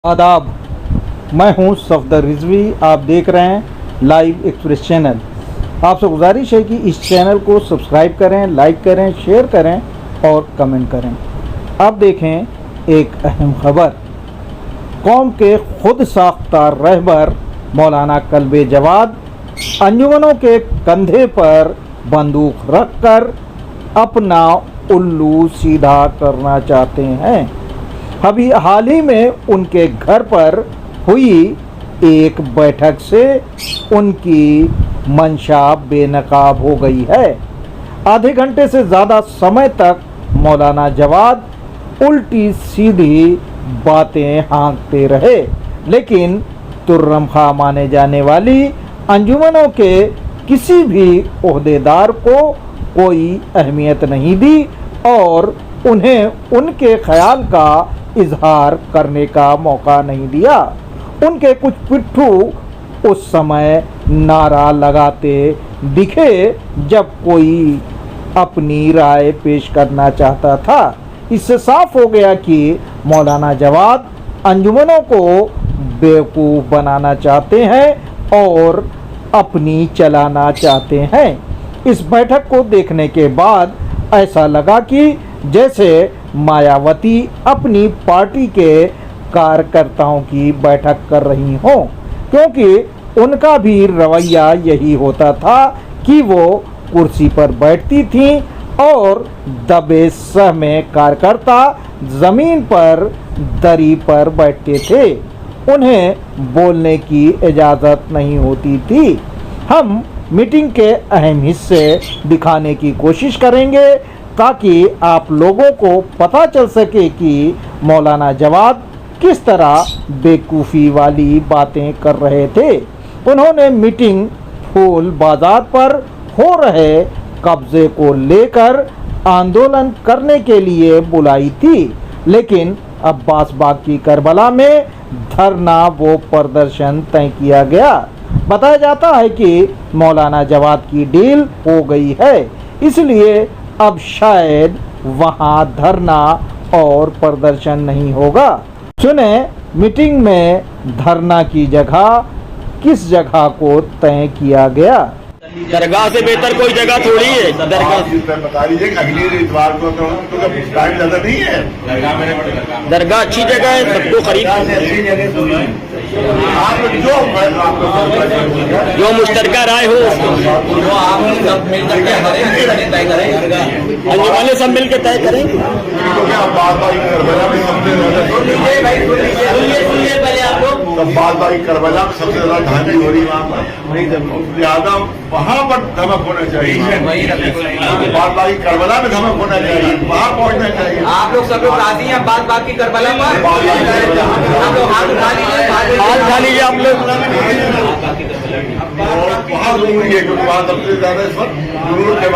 आदाब, मैं हूं सफदर रिजवी। आप देख रहे हैं लाइव एक्सप्रेस चैनल। आपसे गुजारिश है कि इस चैनल को सब्सक्राइब करें, लाइक करें, शेयर करें और कमेंट करें। अब देखें एक अहम खबर। कौम के खुद साख्ता रहबर मौलाना कल्बे जवाद अंजुमनों के कंधे पर बंदूक रखकर अपना उल्लू सीधा करना चाहते हैं। अभी हाल ही में उनके घर पर हुई एक बैठक से उनकी मंशा बेनकाब हो गई है। आधे घंटे से ज़्यादा समय तक मौलाना जवाद उल्टी सीधी बातें हाँकते रहे, लेकिन तुर्रम खा माने जाने वाली अंजुमनों के किसी भी ओहदेदार को कोई अहमियत नहीं दी और उन्हें उनके ख्याल का इजहार करने का मौका नहीं दिया। उनके कुछ पिट्ठू उस समय नारा लगाते दिखे जब कोई अपनी राय पेश करना चाहता था। इससे साफ हो गया कि मौलाना जवाद अंजुमनों को बेवकूफ़ बनाना चाहते हैं और अपनी चलाना चाहते हैं। इस बैठक को देखने के बाद ऐसा लगा कि जैसे मायावती अपनी पार्टी के कार्यकर्ताओं की बैठक कर रही हों, क्योंकि उनका भी रवैया यही होता था कि वो कुर्सी पर बैठती थीं और दबे सहमे कार्यकर्ता ज़मीन पर दरी पर बैठते थे। उन्हें बोलने की इजाज़त नहीं होती थी। हम मीटिंग के अहम हिस्से दिखाने की कोशिश करेंगे ताकि आप लोगों को पता चल सके कि मौलाना जवाद किस तरह बेवकूफ़ी वाली बातें कर रहे थे। उन्होंने मीटिंग फूल बाजार पर हो रहे कब्जे को लेकर आंदोलन करने के लिए बुलाई थी, लेकिन अब्बास बाग की करबला में धरना व प्रदर्शन तय किया गया। बताया जाता है कि मौलाना जवाद की डील हो गई है, इसलिए अब शायद वहां धरना और प्रदर्शन नहीं होगा। सुने मीटिंग में धरना की जगह किस जगह को तय किया गया। दरगाह से बेहतर कोई जगह थोड़ी है। बता दीजिए अगले इतवार को तो टाइम ज्यादा नहीं है। दरगाह अच्छी जगह है, सबको खरीद आप जो मुश्तरका राय हो अंजुमन सब मिल के तय करें। बात करबला में सबसे ज्यादा ढांची हो रही है वहाँ पर, लिहाजा वहाँ पर धमक होना चाहिए। बात करबला में धमक होना चाहिए, वहाँ पहुँचना चाहिए। आप लोग सब लोग राजी हैं बात की करबला पर? आप लोग हाथ उठा लीजिए, हाथ उठा लीजिए आप लोग। वहाँ जरूरी है क्योंकि वहाँ सबसे ज्यादा इस वक्त जरूरत है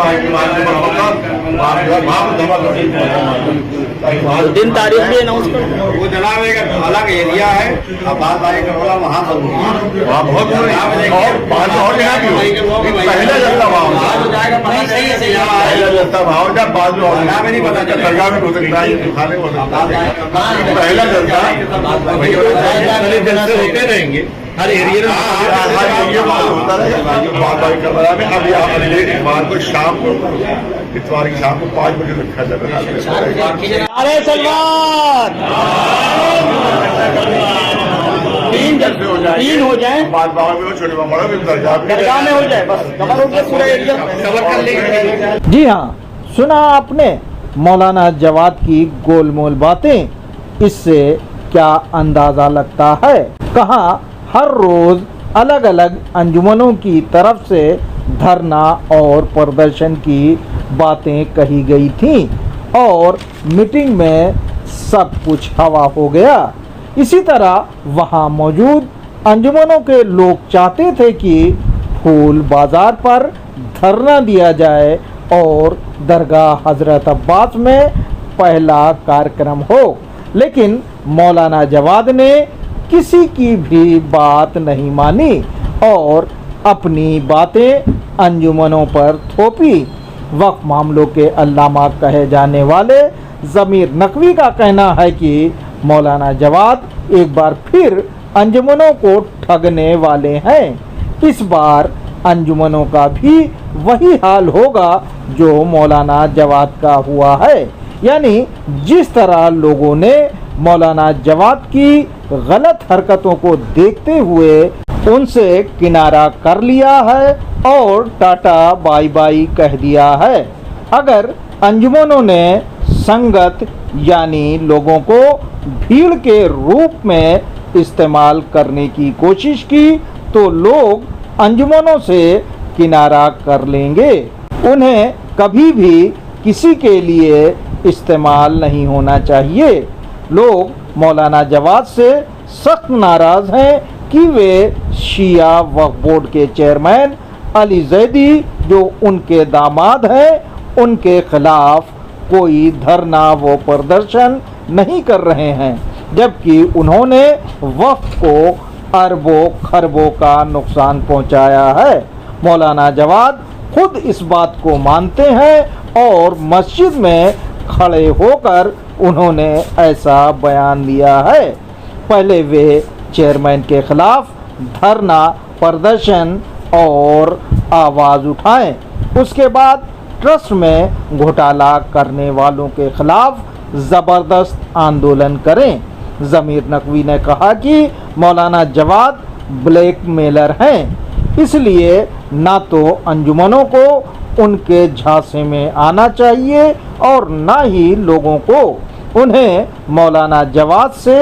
वहाँ दिन तारीख भी अनाउंस कर। वो जनाब एक अलग एरिया है, बात करबला वहाँ बहुत और बात और यहाँ भी पहले जलता वहाँ पहले जलता वहाँ जब बाद में नहीं पता चल दरगाह में हो सकता है, खाने हो सकता है, पहला जलता होते रहेंगे हर एरिया होता है। अभी इतवार को शाम को इतवार की शाम को 5 बजे रखा जाता है। अरे सलमान तीन हो जाए, बात में हो, छोटे बड़ा भी दरगाह में हो जाए, बस कवर हो गया, पूरा एरिया कवर कर लेंगे। जी हाँ, सुना आपने मौलाना जवाद की गोलमोल बातें। इससे क्या अंदाज़ा लगता है। कहाँ हर रोज़ अलग अलग अंजुमनों की तरफ से धरना और प्रदर्शन की बातें कही गई थीं और मीटिंग में सब कुछ हवा हो गया। इसी तरह वहाँ मौजूद अंजुमनों के लोग चाहते थे कि फूल बाजार पर धरना दिया जाए और दरगाह हजरत अब्बास में पहला कार्यक्रम हो, लेकिन मौलाना जवाद ने किसी की भी बात नहीं मानी और अपनी बातें अंजुमनों पर थोपी। वक्फ मामलों के अल्लामा कहे जाने वाले ज़मीर नकवी का कहना है कि मौलाना जवाद एक बार फिर अंजुमनों को ठगने वाले हैं। इस बार अंजुमनों का भी वही हाल होगा जो मौलाना जवाद का हुआ है, यानी जिस तरह लोगों ने मौलाना जवाद की गलत हरकतों को देखते हुए उनसे किनारा कर लिया है और टाटा बाय बाय कह दिया है। अगर अंजुमनों ने संगत यानी लोगों को भीड़ के रूप में इस्तेमाल करने की कोशिश की तो लोग अंजुमनों से किनारा कर लेंगे। उन्हें कभी भी किसी के लिए इस्तेमाल नहीं होना चाहिए। लोग मौलाना जवाद से सख्त नाराज हैं कि वे शिया वक्फ बोर्ड के चेयरमैन अली जैदी जो उनके दामाद हैं उनके खिलाफ कोई धरना व प्रदर्शन नहीं कर रहे हैं, जबकि उन्होंने वक्फ को अरबों खरबों का नुकसान पहुंचाया है। मौलाना जवाद खुद इस बात को मानते हैं और मस्जिद में खड़े होकर उन्होंने ऐसा बयान दिया है। पहले वे चेयरमैन के खिलाफ धरना प्रदर्शन और आवाज़ उठाएं, उसके बाद ट्रस्ट में घोटाला करने वालों के खिलाफ ज़बरदस्त आंदोलन करें। ज़मीर नकवी ने कहा कि मौलाना जवाद ब्लैकमेलर हैं, इसलिए ना तो अंजुमनों को उनके झांसे में आना चाहिए और ना ही लोगों को। उन्हें मौलाना जवाद से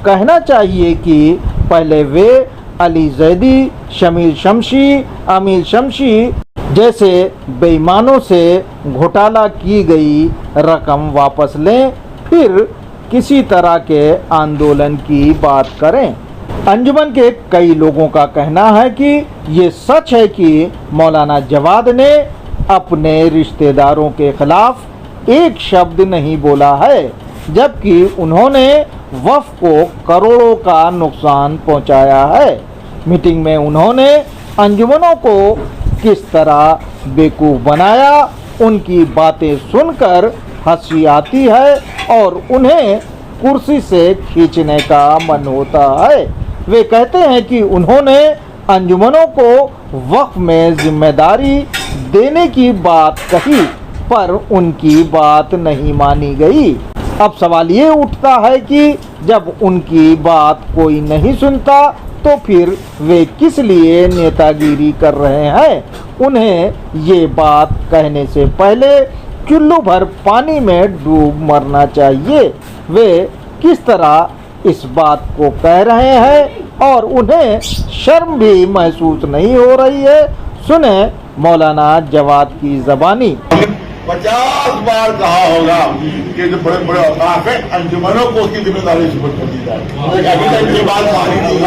कहना चाहिए कि पहले वे अली जैदी, शमीर शमशी, अमीर शमशी जैसे बेईमानों से घोटाला की गई रकम वापस लें, फिर किसी तरह के आंदोलन की बात करें। अंजुमन के कई लोगों का कहना है कि ये सच है कि मौलाना जवाद ने अपने रिश्तेदारों के खिलाफ एक शब्द नहीं बोला है, जबकि उन्होंने वक्फ को करोड़ों का नुकसान पहुंचाया है। मीटिंग में उन्होंने अंजुमनों को किस तरह बेवकूफ़ बनाया, उनकी बातें सुनकर हंसी आती है और उन्हें कुर्सी से खींचने का मन होता है। वे कहते हैं कि उन्होंने अंजुमनों को वक्फ में जिम्मेदारी देने की बात कही, पर उनकी बात नहीं मानी गई। अब सवाल ये उठता है कि जब उनकी बात कोई नहीं सुनता तो फिर वे किस लिए नेतागिरी कर रहे हैं। उन्हें ये बात कहने से पहले चुल्लू भर पानी में डूब मरना चाहिए। वे किस तरह इस बात को कह रहे हैं और उन्हें शर्म भी महसूस नहीं हो रही है। सुने मौलाना जवाद की ज़बानी। 50 बार कहा होगा कि जो बड़े बड़े औकाफ है अंजुमनों को उसकी जिम्मेदारी सुपुर्द कर दी जाए। अभी तक ये बात मानी नहीं।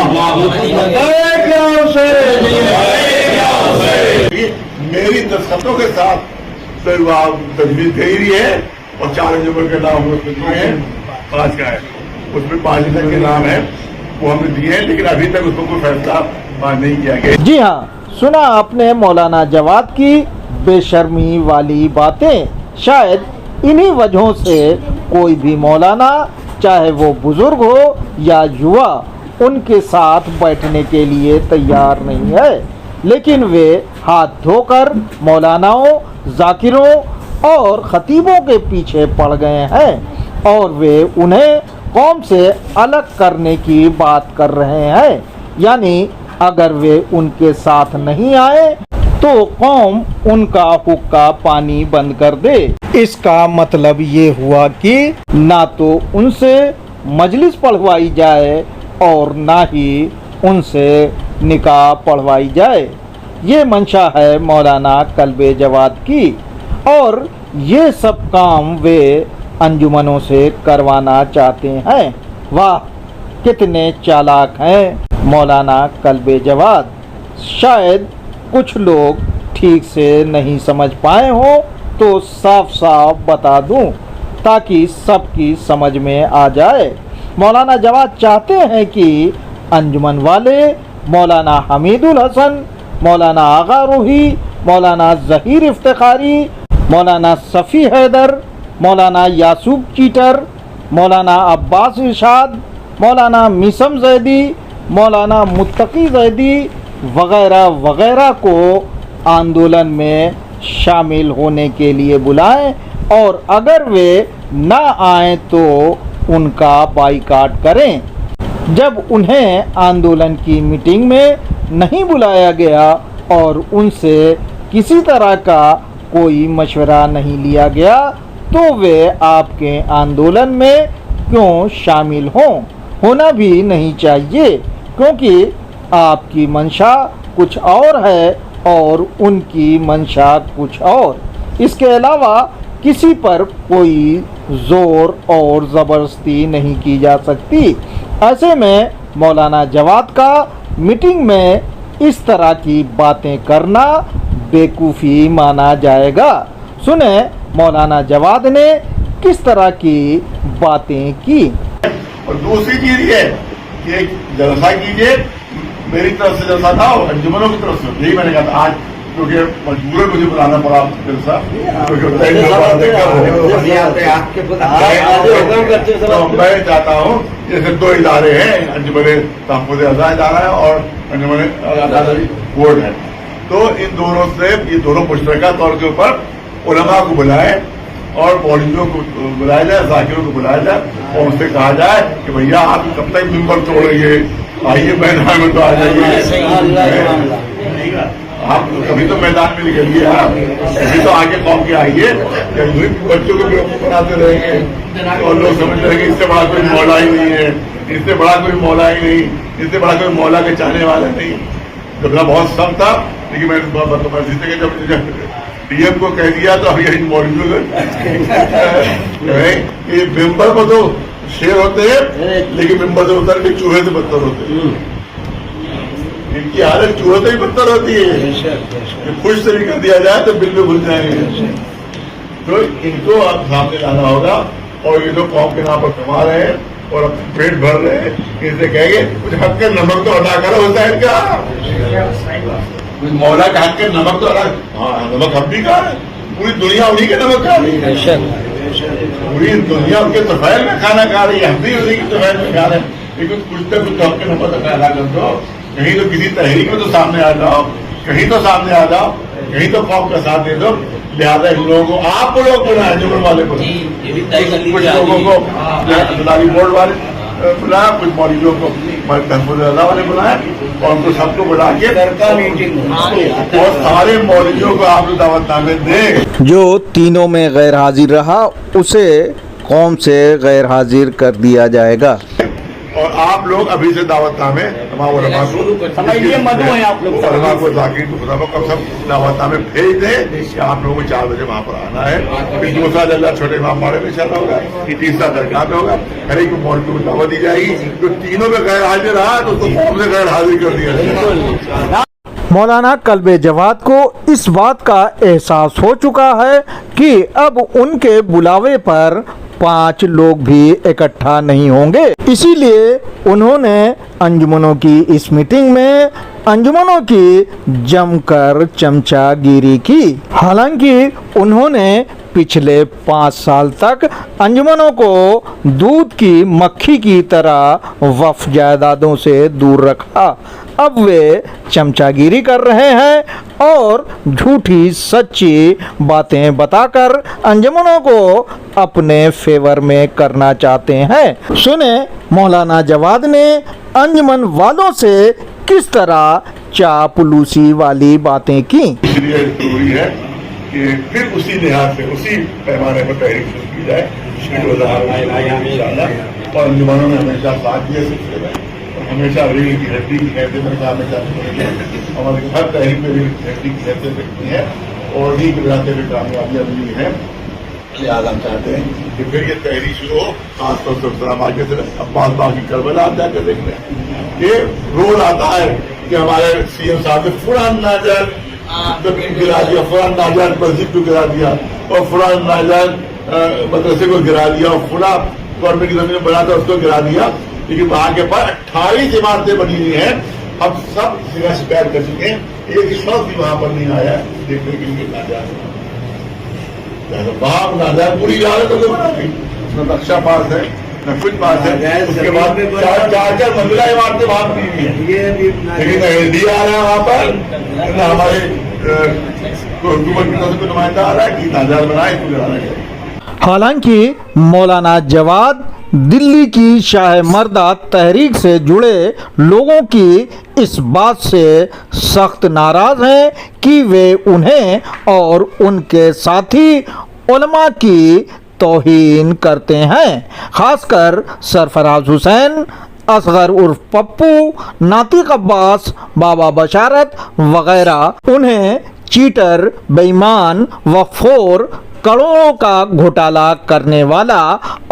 मेरी दस्तखतों के साथ तजवीज दे रही है और 4 अंजुमन के नाम है, 5 का है, उसमें 5 के नाम है, वो हमने दिए हैं, लेकिन अभी तक उसको कोई फैसला नहीं किया गया। जी हाँ, सुना आपने मौलाना जवाद की बेशर्मी वाली बातें। शायद इन्हीं वजहों से कोई भी मौलाना, चाहे वो बुजुर्ग हो या युवा, उनके साथ बैठने के लिए तैयार नहीं है, लेकिन वे हाथ धोकर मौलानाओं, जाकिरों और खतीबों के पीछे पड़ गए हैं और वे उन्हें कौम से अलग करने की बात कर रहे हैं। यानी अगर वे उनके साथ नहीं आए तो कौम उनका हुक्का पानी बंद कर दे। इसका मतलब ये हुआ कि ना तो उनसे मजलिस पढ़वाई जाए और ना ही उनसे निकाह पढ़वाई जाए। ये मंशा है मौलाना कल्बे जवाद की और ये सब काम वे अंजुमनों से करवाना चाहते हैं। वाह, कितने चालाक हैं मौलाना कल्बे जवाद। शायद कुछ लोग ठीक से नहीं समझ पाए हो तो साफ साफ बता दूं ताकि सबकी समझ में आ जाए। मौलाना जवाद चाहते हैं कि अंजुमन वाले मौलाना हमीदुल हसन, मौलाना आगा रूही, मौलाना ज़हीर इफ्तिखारी, मौलाना सफ़ी हैदर, मौलाना यासूब चीटर मौलाना अब्बास इरशाद, मौलाना मिसम जैदी, मौलाना मुत्तकी जैदी वगैरह वगैरह को आंदोलन में शामिल होने के लिए बुलाएं और अगर वे ना आए तो उनका बाइकाट करें। जब उन्हें आंदोलन की मीटिंग में नहीं बुलाया गया और उनसे किसी तरह का कोई मशवरा नहीं लिया गया तो वे आपके आंदोलन में क्यों शामिल होना भी नहीं चाहिए, क्योंकि आपकी मंशा कुछ और है और उनकी मंशा कुछ और। इसके अलावा किसी पर कोई ज़ोर और ज़बरदस्ती नहीं की जा सकती। ऐसे में मौलाना जवाद का मीटिंग में इस तरह की बातें करना बेवकूफ़ी माना जाएगा। सुने मौलाना जवाद ने किस तरह की बातें की। और दूसरी चीज ये कि एक जलसा कीजिए, मेरी तरफ से जलसा था और अंजुमनों की तरफ से, यही मैंने कहा था। आज क्योंकि मजबूरन मुझे बुलाना पड़ा जलसा, तो मैं चाहता हूँ जैसे दो इदारे हैं, अंजुमन तहफ़्फ़ुज़ अज़ा इदारा है और अंजुमन अज़ादारी बोर्ड है, तो इन दोनों से ये दोनों मुश्तरका तौर के ऊपर उलमा को बुलाए और मौलवियों को बुलाया जाए, ज़ाकिरों को बुलाया जाए और उनसे कहा जाए कि भैया आप कब तक मिंबर तोड़ेंगे, आइए मैदान में तो आ जाइए। आप कभी तो मैदान में निकलिए, आप कभी तो आगे कौम के आइए। बच्चों को बेवकूफ बनाते रहेंगे और लोग समझ रहे इससे बड़ा कोई मौला ही नहीं है, इससे बड़ा कोई मौला ही नहीं, इससे बड़ा कोई मौला के चाहने वाला नहीं। जबला बहुत सख्त था, लेकिन मैंने जब डीएम को कह दिया तो अभी इन मौलवियों ये मेंबर को तो शेर होते हैं, लेकिन मेंबर से उतर के चूहे से बदतर होते हैं। इनकी हालत चूहे से ही बदतर होती है। खुश से भी कर दिया जाए तो बिल में घुस जाएंगे। तो इनको आप सामने लाना होगा और ये लोग कौम के नाम पर कमा रहे हैं और अपने पेट भर रहे हैं, इनसे कहेंगे कुछ हक के नमक तो अदा करो होता है क्या मौला का हक के नमक तो अदा। हाँ, नमक हम भी खा रहे, पूरी दुनिया उन्हीं के नमक खा रही है, पूरी दुनिया उनके तफैल में खाना खा रही है, हम भी उन्हीं की तफैल में खा रहे हैं। लेकिन कुछ तो कुछ हक के नमक अदा कर दो, कहीं तो किसी तहरीक में तो सामने आ जाओ, कहीं तो सामने आ जाओ, कहीं तो कौम का साथ दे दो। लिहाजा इन लोगों को आप लोग बुलाए, जुम्मन वाले को, कुछ लोगों को अदालती बोर्ड वाले बुलाया, कुछ मौलवियों को तहफ़्फ़ुज़ अज़ा वाले बुलाया और उनको सबको बुला के और सारे मौलवियों को आप दावतनामे दें। जो तीनों में गैर हाजिर रहा उसे कौम से गैर हाजिर कर दिया जाएगा। और आप लोग अभी से दावतनामे तमाम उलमा को समझिए, मधु है आप लोग, उलमा को ज़ाकिर को खुदा को सब दावतनामे भेज दें कि आप लोगों को 4 बजे वहाँ पर आना है। फिर दूसरा जल्ला छोटे इमामबाड़े में चला होगा, फिर तीसरा दरगाह में होगा, हर एक मौलवी को दावत दी जाएगी। जो तीनों में गैर हाजिर रहा तो उसको कौम से गैर हाजिर कर दिया जाएगा। मौलाना कल्बे जवाद को इस बात का एहसास हो चुका है कि अब उनके बुलावे पर 5 लोग भी इकट्ठा नहीं होंगे, इसीलिए उन्होंने अंजुमनों की इस मीटिंग में अंजुमनों की जमकर चमचागिरी की। हालांकि उन्होंने पिछले 5 साल तक अंजुमनों को दूध की मक्खी की तरह वक्फ जायदादों से दूर रखा। अब वे चमचागिरी कर रहे हैं और झूठी सच्ची बातें बताकर अंजुमनों को अपने फेवर में करना चाहते हैं। सुने मौलाना जवाद ने अंजुमन वालों से किस तरह चापलूसी वाली बातें की। इसलिए जरूरी है कि फिर उसी लिहाज से उसी पैमाने पर तहरीक शुरू की जाए और अंजुमनों ने हमेशा साथ दिया सिलसिले में, हमेशा रीढ़ की हड्डी की हैसियत में हमारी हर तहरीक में रीढ़ की हड्डी की हैसियत रखती है और रीढ़ की बनाते हुए कामयाबियां मिली है। लिहाजा हम चाहते हैं कि फिर ये तहरीक शुरू हो। खासतौर से सलाम आगे से अब्बास बाकी करबला आप जाकर देख रहे हैं, ये रोज आता है कि हमारे सीएम साहब ने फुरान नाजायज गिरा दिया, फुरान नाजायज मस्जिद को गिरा दिया और फुरान नाजायज मदरसे को गिरा दिया और फुला गवर्नमेंट की जमीन बना था उसको गिरा दिया। लेकिन वहां के पास 28 इमारतें बनी हुई हैं, हम सब जगह शिकायत कर चुके हैं, एक शख्स भी वहां पर नहीं आया देखने के लिए। नाजायज वहां नाजायज पूरी हालत बना दी, न रक्षा पास है न कुछ पास है। उसके बाद चार मंजिला इमारतें वहां बनी हुई है, लेकिन एलडी आ रहा है वहां पर, न हमारे हुकूमत की तरफ से कोई नुमाइंदा आ रहा है कि ताजा बनाए इसको रहा है। हालांकि मौलाना जवाद दिल्ली की शाह मर्दा तहरीक से जुड़े लोगों की इस बात से सख्त नाराज हैं कि वे उन्हें और उनके साथी उलमा की तौहीन करते हैं। खासकर सरफराज हुसैन, असगर उर्फ पप्पू, नातिक अब्बास, बाबा बशारत वगैरह उन्हें चीटर, बेईमान, वफोर, करोड़ों का घोटाला करने वाला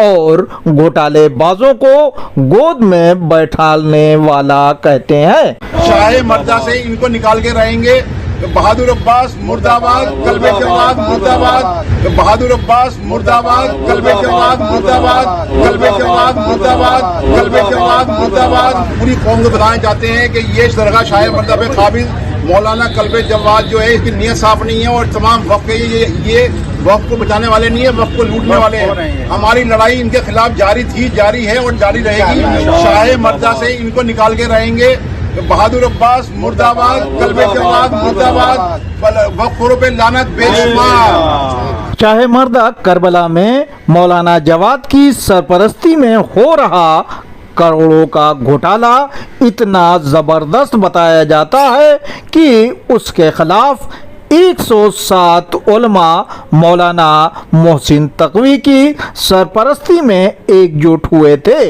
और घोटालेबाजों को गोद में बैठाने वाला कहते हैं। शाह मर्दा से इनको निकाल के रहेंगे तो बहादुर अब्बास मुर्दाबाद, कलबे जवाद मुर्दाबाद, तो बहादुर अब्बास मुर्दाबाद, कलबे जवाद मुर्दाबाद, कलबे जवाद मुर्दाबाद, कलबे जवाद मुर्दाबाद। पूरी कौम को बताना चाहते हैं कि ये दरगाह शाह मर्दा पे काबिल मौलाना कलबे जवाद जो है इसकी नीयत साफ नहीं है और तमाम वक्त ये वक्त को बचाने वाले नहीं है, वक्त को लूटने वाले हैं। हमारी लड़ाई इनके खिलाफ जारी थी, जारी है और जारी रहेगी। शाह मर्दा से इनको निकाल के रहेंगे तो बहादुर अब्बास मुर्दाबाद, कलबे जवाद मुर्दाबाद, वक्फों पे लानत बेशुमार। शाह मर्दा करबला में मौलाना जवाद की सरपरस्ती में हो रहा करोड़ों का घोटाला इतना जबरदस्त बताया जाता है कि उसके खिलाफ 107 उलमा मौलाना मोहसिन तकवी की सरपरस्ती में एकजुट हुए थे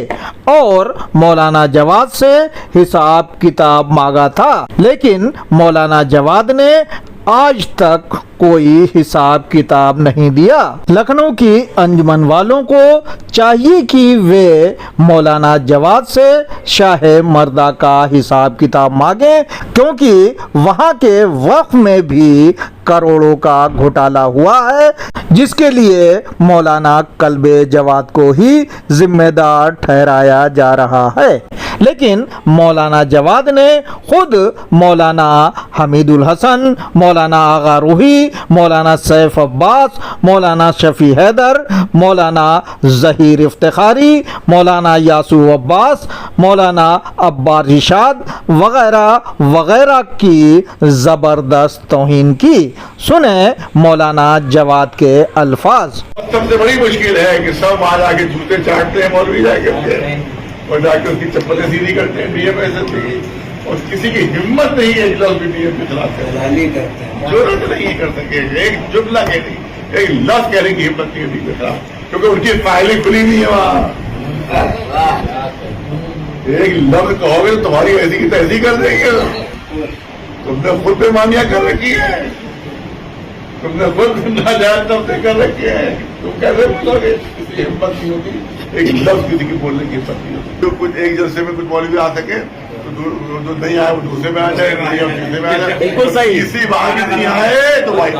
और मौलाना जवाद से हिसाब किताब मांगा था, लेकिन मौलाना जवाद ने आज तक कोई हिसाब किताब नहीं दिया। लखनऊ की अंजुमन वालों को चाहिए कि वे मौलाना जवाद से शाह मर्दा का हिसाब किताब मांगे, क्योंकि वहां के वक्फ में भी करोड़ों का घोटाला हुआ है, जिसके लिए मौलाना कलबे जवाद को ही जिम्मेदार ठहराया जा रहा है। लेकिन मौलाना जवाद ने खुद मौलाना हमीदुल हसन, मौलाना आगा रूही, मौलाना सैफ अब्बास, मौलाना शफी हैदर, मौलाना जहीर इफ्तिखारी, मौलाना यासू अब्बास, मौलाना अब्बार रिशाद वगैरह वगैरह की ज़बरदस्त तौहीन की। सुने मौलाना जवाद के अल्फाज। सबसे बड़ी मुश्किल है कि सब आ जाके जूते चाटते हैं मौलवी जाके और जाके उसकी चप्पलें सीधी करते हैं डीएमएस और किसी की हिम्मत नहीं है इजलास भी डीएम के खिलाफ जरूरत नहीं कर सके। एक जुमला कह नहीं, एक लफ्ज कहने की हिम्मत नहीं है डीएम के खिलाफ, क्योंकि उनकी फाइलें खुली नहीं है वहाँ। एक लफ्ज कहोगे तो तुम्हारी ऐसी की तैसी कर देंगे। तुमने खुद बेमानियां कर रखी है, तुमने खुद नाजायज तब्दील कर रखी है, तुम कैसे बोलोगे? इसकी हिम्मत नहीं होती, एक लफ्ज किसी की बोलने की हिम्मत नहीं होती। तो कुछ एक जलसे में कुछ मौलवी आ सके तो नहीं आए वो दूसरे में आ जाए, नहीं हम तीसरे में आ जाए। बिल्कुल सही। इसी बार भी नहीं आए तो वाइट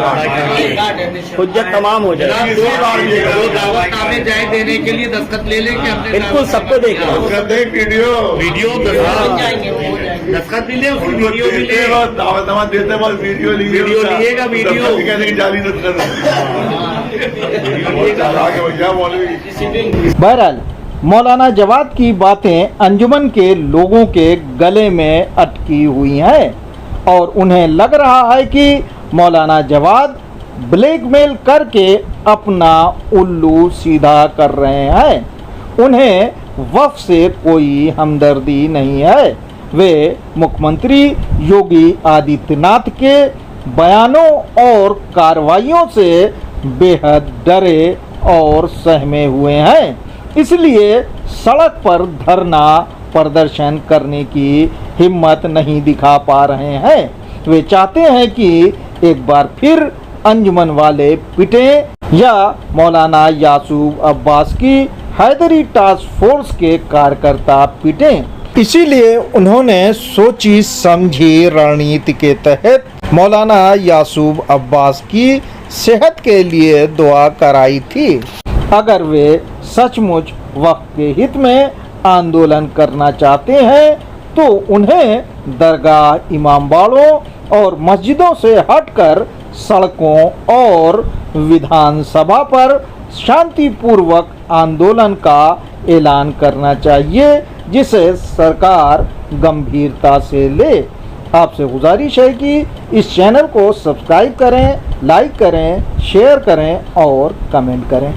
हुज्जत तमाम हो जाए। इसी बार भी दावतनामे जाए देने के लिए दस्तखत ले लेंगे हमने। बिल्कुल सबको देख वीडियो दस्तखत भी ले, उसकी वीडियो भी ले। दावतनामा देते वक्त वीडियो लिएगा, वीडियो कहने की जाली बहरहाल मौलाना जवाद की बातें अंजुमन के लोगों के गले में अटकी हुई हैं और उन्हें लग रहा है कि मौलाना जवाद ब्लैकमेल करके अपना उल्लू सीधा कर रहे हैं। उन्हें वफ से कोई हमदर्दी नहीं है। वे मुख्यमंत्री योगी आदित्यनाथ के बयानों और कार्रवाइयों से बेहद डरे और सहमे हुए हैं, इसलिए सड़क पर धरना प्रदर्शन करने की हिम्मत नहीं दिखा पा रहे हैं। वे चाहते हैं कि एक बार फिर अंजुमन वाले पिटें या मौलाना यासूब अब्बास की हैदरी टास्क फोर्स के कार्यकर्ता पिटें। इसीलिए उन्होंने सोची समझी रणनीति के तहत मौलाना यासूब अब्बास की सेहत के लिए दुआ कराई थी। अगर वे सचमुच वक्त के हित में आंदोलन करना चाहते हैं तो उन्हें दरगाह, इमामबाड़ों और मस्जिदों से हटकर सड़कों और विधानसभा पर शांतिपूर्वक आंदोलन का ऐलान करना चाहिए, जिसे सरकार गंभीरता से ले। आपसे गुजारिश है कि इस चैनल को सब्सक्राइब करें, लाइक करें, शेयर करें और कमेंट करें।